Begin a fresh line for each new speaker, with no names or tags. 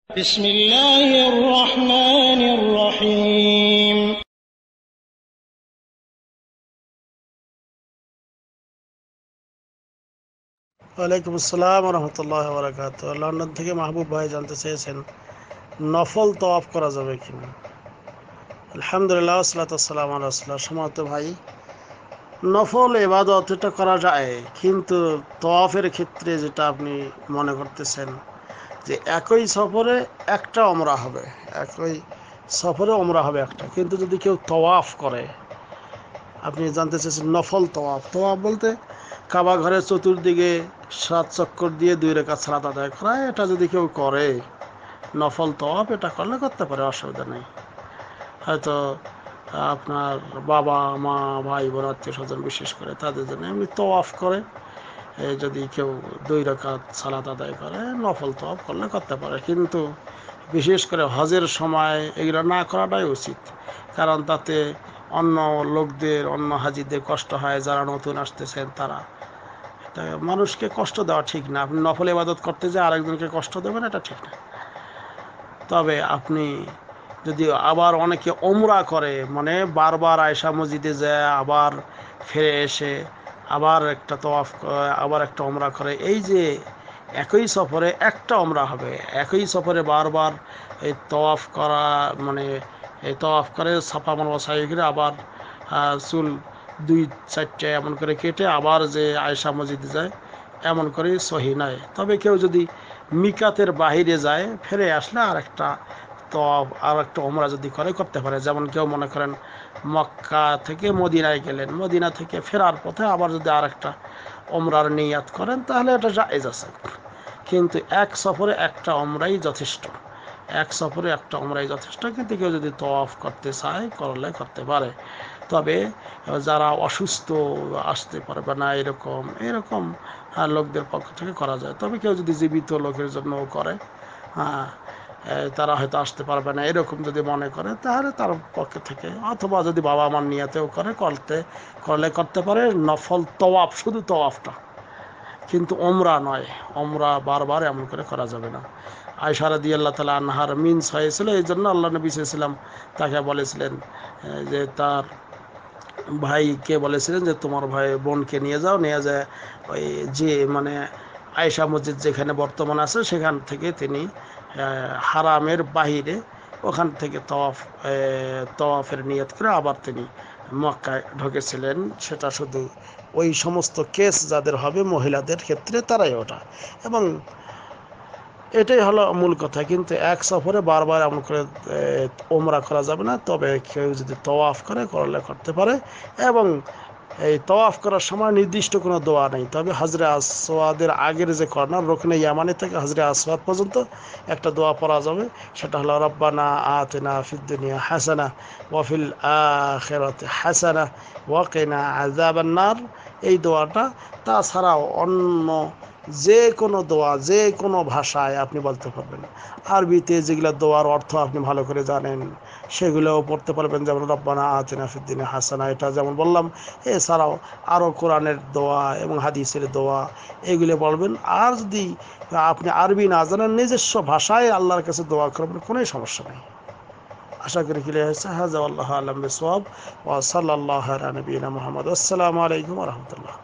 بسم الله الرحمن الرحيم
ওয়ালাইকুম আসসালাম রহমতুল্লাহ বরকাত। লন্ডন থেকে মাহবুব ভাই জানতে চেয়েছেন নফল তওয়াফ করা যাবে কিনা। আলহামদুলিল্লাহ সালাতু ওয়াসসালামু আলা রাসূলিল্লাহ। সমাত ভাই, নফল ইবাদত এটা করা যায়, কিন্তু তওয়াফের ক্ষেত্রে যেটা আপনি মনে করতেছেন যে একই সফরে একটা ওমরা হবে, একই সফরে ওমরা হবে একটা, কিন্তু যদি কেউ তওয়াফ করে, আপনি জানতে চেয়েছেন নফল তওয়াফ। তওয়াফ বলতে কাবা ঘরের চতুর্দিকে 7 চক্কর দিয়ে 2 রাকাত সালাত আদায় করা, এটা যদি কেউ করে নফল তওয়াফ, এটা করলে করতে পারে, অসুবিধা নেই। হয়তো আপনার বাবা মা ভাই বোন আত্মীয় স্বজন বিশেষ করে তাদের জন্য এমনি তওয়াফ করে, যদি কেউ 2 রাকাত সালাত আদায় করে নফল তওয়াফ করলে করতে পারে। কিন্তু বিশেষ করে হজের সময় এগুলো না করাটাই উচিত, কারণ তাতে অন্য লোকদের, অন্য হাজিদের কষ্ট হয়, যারা নতুন আসতেছেন তারা। এটা মানুষকে কষ্ট দেওয়া ঠিক না। আপনি নফল ইবাদত করতে যেয়ে আরেকজনকে কষ্ট দেবেন, এটা ঠিক না। তবে আপনি যদি আবার অনেকে ওমরা করে, মানে বারবার আয়সা মসজিদে যায় আবার ফিরে এসে আবার একটা তওয়াফ, আবার একটা ওমরা করে, এই যে একই সফরে একটা ওমরা হবে, একই সফরে বারবার এই তওয়াফ করা, মানে এই তওয়াফ করে সাফা মারওয়া সাই করে আবার চুল 2-4টে এমন করে কেটে আবার যে আয়সা মসজিদে যায়, এমন করে সহি নয়। তবে কেউ যদি মিকাতের বাহিরে যায়, ফিরে আসলে আর একটা তওয়াফ, আর একটা ওমরা যদি করে করতে পারে। যেমন কেউ মনে করেন মক্কা থেকে মদিনায় গেলেন, মদিনা থেকে ফেরার পথে আবার যদি আর একটা ওমরার নিয়াত করেন, তাহলে এটা জায়েজ আছে। কিন্তু এক সফরে একটা ওমরাই যথেষ্ট, এক সফরে একটা ওমরাই যথেষ্ট। কিন্তু কেউ যদি তওয়াফ করতে চায় করলে করতে পারে। তবে যারা অসুস্থ, আসতে পারবে না, এরকম এরকম লোকদের পক্ষ থেকে করা যায়। তবে কেউ যদি জীবিত লোকের জন্যও করে, হ্যাঁ, তারা হয়তো আসতে পারবে না এরকম যদি মনে করে, তাহলে তার পক্ষে থেকে, অথবা যদি বাবা মার নিয়াতেও করে করলে করতে পারে নফল তওয়াফ, শুধু তওয়াফটা, কিন্তু ওমরা নয়। ওমরা বারবার এমন করে করা যাবে না। আয়েশা রাদিয়াল্লাহু তাআলা আনহার মিন্স হয়েছিল, এই জন্য আল্লাহ নবী সাল্লাল্লাহু আলাইহি ওয়াসাল্লাম তাকে বলেছিলেন যে তার ভাইকে বলেছিলেন যে তোমার ভাই বোনকে নিয়ে যাও, নিয়ে যায় ওই যে মানে আয়েশা মসজিদ যেখানে বর্তমান আছে সেখান থেকে তিনি হারামের বাহিরে, ওখান থেকে তওয়াফের নিয়ত করে আবার তিনি মক্কায় ঢুকেছিলেন। সেটা শুধু ওই সমস্ত কেস যাদের হবে মহিলাদের ক্ষেত্রে তারাই ওটা। এবং এটাই হলো মূল কথা। কিন্তু এক সফরে বারবার এমন করে ওমরা করা যাবে না। তবে কেউ যদি তওয়াফ করে করলে করতে পারে। এবং এই তওয়াফ করার সময় নির্দিষ্ট কোনো দোয়া নেই, তবে হাজরে আসওয়াদের আগের যে কর্নার রুকনে ইয়ামানি থেকে হাজরে আসওয়াদ পর্যন্ত একটা দোয়া পড়া যাবে। সেটা হলো রব্বানা আতিনা ফিদ দুনিয়া হাসানা ওয়া ফিল আখিরাতি হাসানা ওয়া কিনা আযাবান নার, এই দোয়াটা। তাছাড়াও অন্য যে কোনো দোয়া যে কোনো ভাষায় আপনি বলতে পারবেন। আরবিতে যেগুলো দোয়ার অর্থ আপনি ভালো করে জানেন সেগুলোও পড়তে পারবেন, যেমন রব্বানা আতিনা ফিদ দুনিয়া হাসানা, এটা যেমন বললাম। এছাড়াও আরও কোরআনের দোয়া এবং হাদিসের দোয়া এগুলো বলবেন। আর যদি আপনি আরবি না জানেন, নিজস্ব ভাষায় আল্লাহর কাছে দোয়া করবেন, কোনো সমস্যা নেই। আশা করি ক্লিয়ার হয়েছে। হাযা আল্লাহু আ'লাম বিসওয়াব ওয়া সাল্লাল্লাহু আলা নবিয়িনা মুহাম্মদ। আসসালামু আলাইকুম ওয়া রাহমাতুল্লাহ।